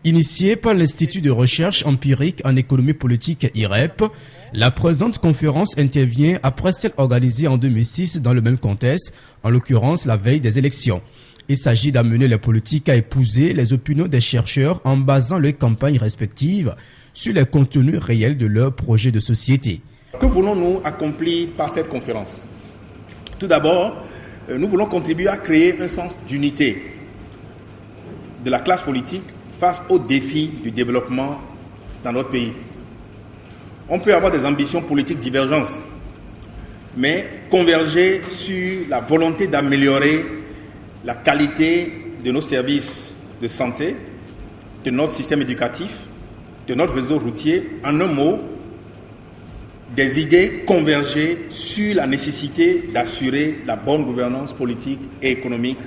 Initiée par l'Institut de recherche empirique en économie politique IREP, la présente conférence intervient après celle organisée en 2006 dans le même contexte, en l'occurrence la veille des élections. Il s'agit d'amener les politiques à épouser les opinions des chercheurs en basant leurs campagnes respectives sur les contenus réels de leurs projets de société. Que voulons-nous accomplir par cette conférence? Tout d'abord, nous voulons contribuer à créer un sens d'unité de la classe politique face aux défis du développement dans notre pays. On peut avoir des ambitions politiques divergentes, mais converger sur la volonté d'améliorer la qualité de nos services de santé, de notre système éducatif, de notre réseau routier. En un mot, des idées converger sur la nécessité d'assurer la bonne gouvernance politique et économique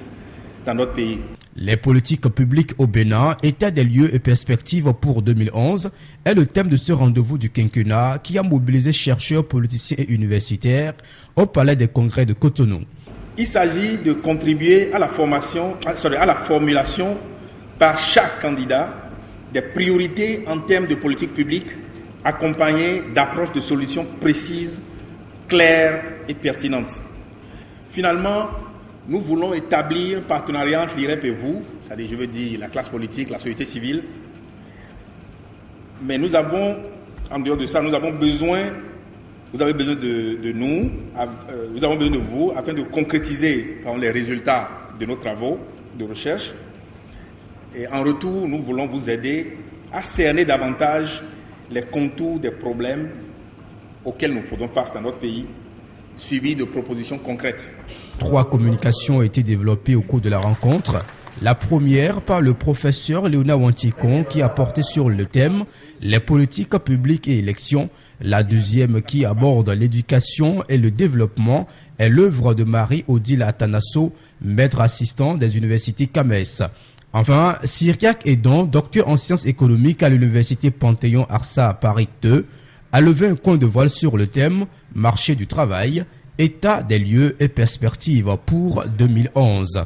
dans notre pays. Les politiques publiques au Bénin, état des lieux et perspectives pour 2011, est le thème de ce rendez-vous du quinquennat qui a mobilisé chercheurs, politiciens et universitaires au Palais des Congrès de Cotonou. Il s'agit de contribuer à la formulation par chaque candidat des priorités en termes de politique publique, accompagnées d'approches de solutions précises, claires et pertinentes. Finalement, nous voulons établir un partenariat entre l'IREP et vous, c'est-à-dire, je veux dire, la classe politique, la société civile. Mais nous avons, en dehors de ça, vous avez besoin de nous, nous avons besoin de vous afin de concrétiser les résultats de nos travaux de recherche. Et en retour, nous voulons vous aider à cerner davantage les contours des problèmes auxquels nous faisons face dans notre pays, suivi de propositions concrètes. 3 communications ont été développées au cours de la rencontre. La première par le professeur Léonard Wantikon qui a porté sur le thème « Les politiques publiques et élections ». La deuxième qui aborde l'éducation et le développement est l'œuvre de Marie-Odile Atanasso, maître assistant des universités CAMES. Enfin, Cyriaque Edon, docteur en sciences économiques à l'université Panthéon-Arsa à Paris 2, a levé un coin de voile sur le thème « Marché du travail, état des lieux et perspectives pour 2011 ».